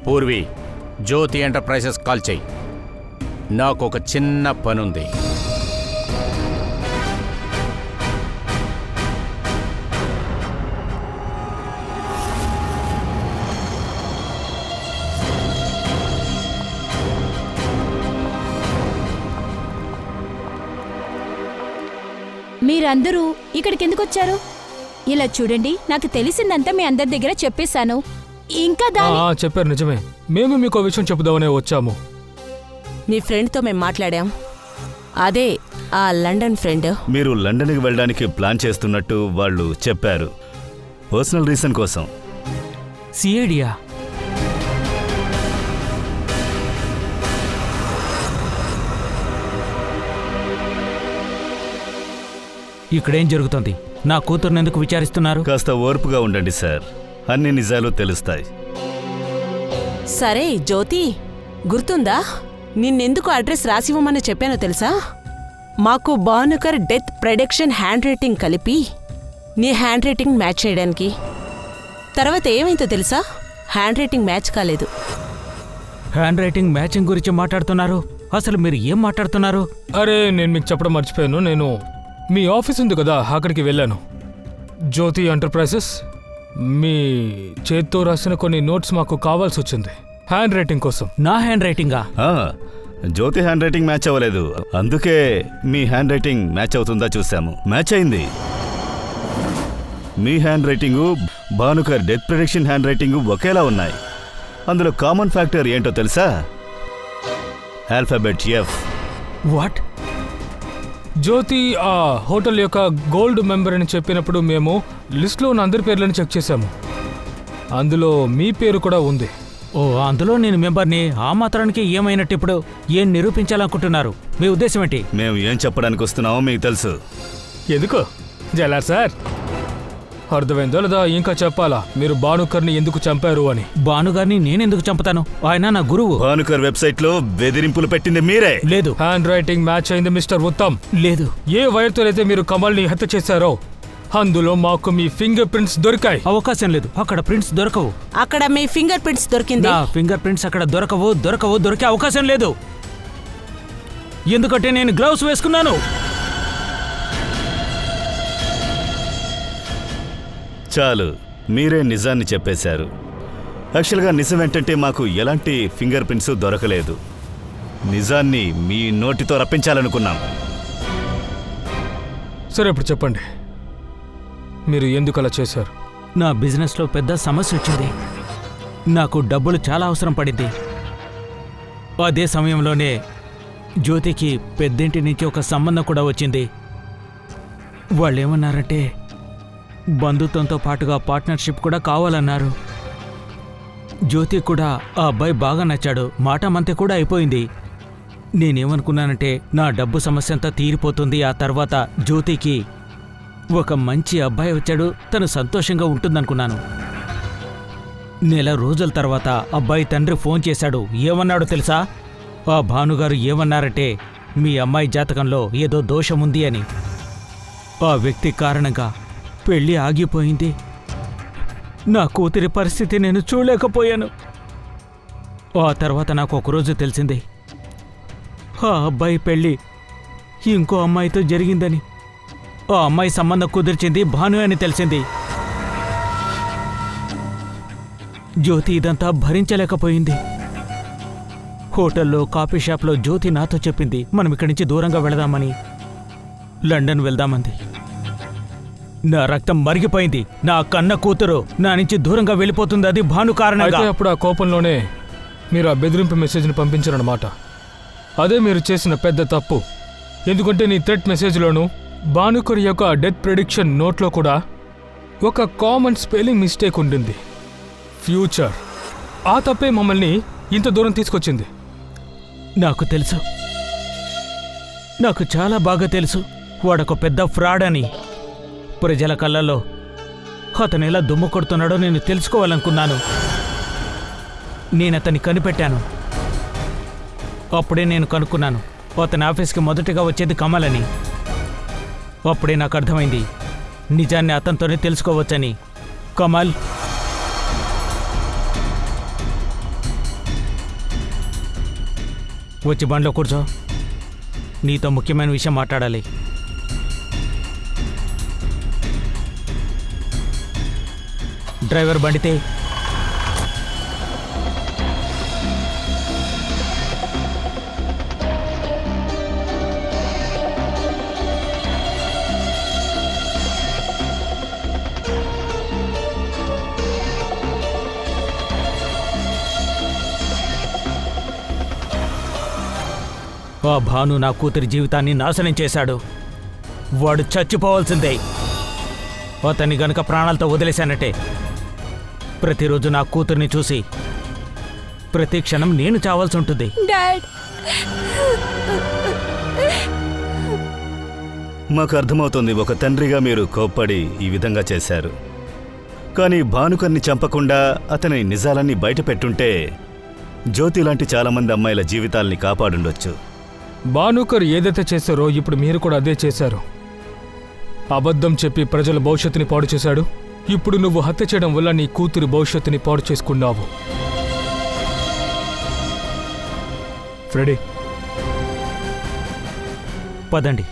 Speaker 3: పూర్వి, జ్యోతి ఎంటర్ప్రైజెస్ కాల్ చెయ్యి. నాకు ఒక చిన్న పనుంది.
Speaker 8: మీరందరూ ఇక్కడికి ఎందుకు వచ్చారు? ఇలా చూడండి, నాకు తెలిసిందంతా మీ అందరి దగ్గర చెప్పేశాను. ఇంకా
Speaker 6: చెప్పారు, నిజమే. మేము మీకు విషయం చెప్పుదామనే వచ్చాము.
Speaker 5: నీ ఫ్రెండ్తో మేము మాట్లాడాం. అదే ఆ లండన్ ఫ్రెండ్.
Speaker 4: మీరు లండన్కి వెళ్ళడానికి ప్లాన్ చేస్తున్నట్టు వాళ్ళు చెప్పారు, పర్సనల్ రీజన్ కోసం.
Speaker 1: సిఐడియా? ఇక్కడేం జరుగుతుంది? నా కూతుర్ని ఎందుకు విచారిస్తున్నారు?
Speaker 4: కాస్త ఓర్పుగా ఉండండి సార్, అన్ని నిజాలు తెలుస్తాయి.
Speaker 5: సరే జ్యోతి, గుర్తుందా నిన్నెందుకు అడ్రస్ రాసివ్వమని చెప్పానో తెలుసా? మాకు భానుకర్ డెత్ ప్రెడిక్షన్ హ్యాండ్ రైటింగ్ కలిపి నీ హ్యాండ్ రైటింగ్ మ్యాచ్ చేయడానికి. తర్వాత ఏమైందో తెలుసా? హ్యాండ్ రైటింగ్ మ్యాచ్ కాలేదు.
Speaker 1: హ్యాండ్ రైటింగ్ మ్యాచింగ్ గురించి మాట్లాడుతున్నారు? అసలు మీరు ఏం మాట్లాడుతున్నారు?
Speaker 6: అరే, నేను మీకు చెప్పడం మర్చిపోయాను. నేను మీ ఆఫీస్ ఉంది కదా, అక్కడికి వెళ్ళాను. జ్యోతి ఎంటర్ప్రైజెస్ మీ చేత్తో రాసిన కొన్ని నోట్స్ మాకు కావాల్సి వచ్చింది హ్యాండ్ రైటింగ్ కోసం.
Speaker 1: నా హ్యాండ్ రైటింగా?
Speaker 4: జ్యోతి హ్యాండ్ రైటింగ్ మ్యాచ్ అవ్వలేదు, అందుకే మీ హ్యాండ్ రైటింగ్ మ్యాచ్ అవుతుందా చూసాము. మ్యాచ్ అయింది. మీ hand writing, Bhanukar death prediction hand writing ఒకేలా ఉన్నాయి. అందులో కామన్ ఫ్యాక్టర్ ఏంటో తెలుసా? Alphabet F.
Speaker 1: వాట్?
Speaker 6: జ్యోతి ఆ హోటల్ యొక్క గోల్డ్ మెంబర్ అని చెప్పినప్పుడు మేము లిస్ట్లో ఉన్న అందరి పేర్లను చెక్ చేశాము. అందులో మీ పేరు కూడా ఉంది.
Speaker 1: ఓ, అందులో నేను మెంబర్ని. ఆ మాత్రానికి ఏమైనట్టు? ఇప్పుడు ఏం నిరూపించాలనుకుంటున్నారు? మీ ఉద్దేశం ఏంటి?
Speaker 4: మేము ఏం చెప్పడానికి వస్తున్నామో మీకు తెలుసు.
Speaker 6: ఎందుకు జలార్ సార్? అర్థమైందో లేదా ఇంకా చెప్పాలా? మీరు భానుకర్ని ఎందుకు చంపారు అని.
Speaker 1: భానుగారిని నేనెందుకు చంపుతాను? ఆయన నా గురువు.
Speaker 4: భానుకర్ వెబ్సైట్ లో బెదిరింపులు పెట్టింది మీరే.
Speaker 1: లేదు.
Speaker 6: హ్యాండ్ రైటింగ్ మ్యాచ్ అయింది మిస్టర్ ఉత్తమ్.
Speaker 1: లేదు.
Speaker 6: ఏ వైర్తో అయితే మీరు కమల్ని హత్య చేశారో అందులో మాకు మీ ఫింగర్ ప్రింట్స్ దొరికాయి.
Speaker 1: అవకాశం లేదు, అక్కడ ప్రింట్స్ దొరకవు.
Speaker 5: అక్కడ మీ ఫింగర్ ప్రింట్స్ దొరికింది.
Speaker 1: నా ఫింగర్ ప్రింట్స్ అక్కడ దొరికే అవకాశం లేదు. ఎందుకంటే నేను గ్లౌస్ వేసుకున్నాను.
Speaker 4: చాలు, మీరే నిజాన్ని చెప్పేశారు. యాక్చువల్గా నిజం ఏంటంటే మాకు ఎలాంటి ఫింగర్ ప్రింట్స్ దొరకలేదు. నిజాన్ని మీ నోటితో రప్పించాలనుకున్నాం.
Speaker 6: సరే, ఇప్పుడు చెప్పండి, మీరు ఎందుకు అలా చేశారు?
Speaker 1: నా బిజినెస్లో పెద్ద సమస్య వచ్చింది. నాకు డబ్బులు చాలా అవసరం పడింది. అదే సమయంలోనే జ్యోతికి పెద్దింటి నుంచి ఒక సంబంధం కూడా వచ్చింది. వాళ్ళు ఏమన్నారంటే బంధుత్వంతో పాటుగా పార్ట్నర్షిప్ కూడా కావాలన్నారు. జ్యోతి కూడా ఆ అబ్బాయి బాగా నచ్చాడు. మాట మంతే కూడా అయిపోయింది. నేనేమనుకున్నానంటే నా డబ్బు సమస్య అంతా తీరిపోతుంది. ఆ తర్వాత జ్యోతికి ఒక మంచి అబ్బాయి వచ్చాడు, తను సంతోషంగా ఉంటుందనుకున్నాను. నెల రోజుల తర్వాత అబ్బాయి తండ్రి ఫోన్ చేశాడు. ఏమన్నాడో తెలుసా? ఆ భానుగారు ఏమన్నారంటే మీ అమ్మాయి జాతకంలో ఏదో దోషముంది అని. ఆ వ్యక్తి కారణంగా పెళ్ళి ఆగిపోయింది. నా కూతురి పరిస్థితి నేను చూడలేకపోయాను. ఆ తర్వాత నాకు ఒకరోజు తెలిసింది, ఆ అబ్బాయి పెళ్ళి ఇంకో అమ్మాయితో జరిగిందని. ఆ అమ్మాయి సంబంధం కుదిర్చింది భాను అని తెలిసింది. జ్యోతి ఇదంతా భరించలేకపోయింది. హోటల్లో, కాఫీ షాప్లో జ్యోతి నాతో చెప్పింది, మనం ఇక్కడి నుంచి దూరంగా వెళదామని, లండన్ వెళ్దామంది. నా రక్తం మరిగిపోయింది. నా కన్న కూతురు నా నుంచి దూరంగా వెళ్ళిపోతుంది, అది భాను కారణంగా.
Speaker 6: అయితే అప్పుడు ఆ కోపంలోనే మీరు ఆ బెదిరింపు మెసేజ్ని పంపించారన్నమాట. అదే మీరు చేసిన పెద్ద తప్పు. ఎందుకంటే నీ థ్రెట్ మెసేజ్లోనూ భానుకర్ యొక్క డెత్ ప్రెడిక్షన్ నోట్లో కూడా ఒక కామన్ స్పెల్లింగ్ మిస్టేక్ ఉండింది, ఫ్యూచర్. ఆ తప్పే మమ్మల్ని ఇంత దూరం తీసుకొచ్చింది.
Speaker 1: నాకు తెలుసు, నాకు చాలా బాగా తెలుసు. వాడొక పెద్ద ఫ్రాడ్ అని. ప్రజల కళ్ళల్లో అతను ఎలా దుమ్ము కొడుతున్నాడో నేను తెలుసుకోవాలనుకున్నాను. నేనతన్ని కనిపెట్టాను. అప్పుడే నేను కనుక్కున్నాను అతని ఆఫీస్కి మొదటిగా వచ్చేది కమల్ అని. అప్పుడే నాకు అర్థమైంది నిజాన్ని అతనితోనే తెలుసుకోవచ్చని. కమల్, వచ్చి బండ్లో కూర్చో. నీతో ముఖ్యమైన విషయం మాట్లాడాలి. డ్రైవర్ బండితే. ఆ భాను నా కూతురి జీవితాన్ని నాశనం చేశాడు. వాడు చచ్చిపోవాల్సిందే. అతన్ని గనుక ప్రాణాలతో వదిలేశానంటే ప్రతిరోజు నా కూతుర్ని చూసి ప్రతి క్షణం నేను చావాల్సి ఉంటుంది.
Speaker 8: డాడ్,
Speaker 4: మాకు అర్థమవుతుంది ఒక తండ్రిగా మీరు కోప్పడి ఈ విధంగా చేశారు. కానీ భానుకర్ని చంపకుండా అతని నిజాలన్నీ బయట పెట్టుంటే జ్యోతి లాంటి చాలామంది అమ్మాయిల జీవితాల్ని కాపాడుండొచ్చు.
Speaker 6: భానుకర్ ఏదైతే చేశారో ఇప్పుడు మీరు కూడా అదే చేశారు. అబద్ధం చెప్పి ప్రజల భవిష్యత్తుని పాడు చేశాడు. ఇప్పుడు నువ్వు హత్య చేయడం వల్ల నీ కూతురి భవిష్యత్తుని పాడు చేసుకున్నావు. ఫ్రెడీ,
Speaker 1: పదండి.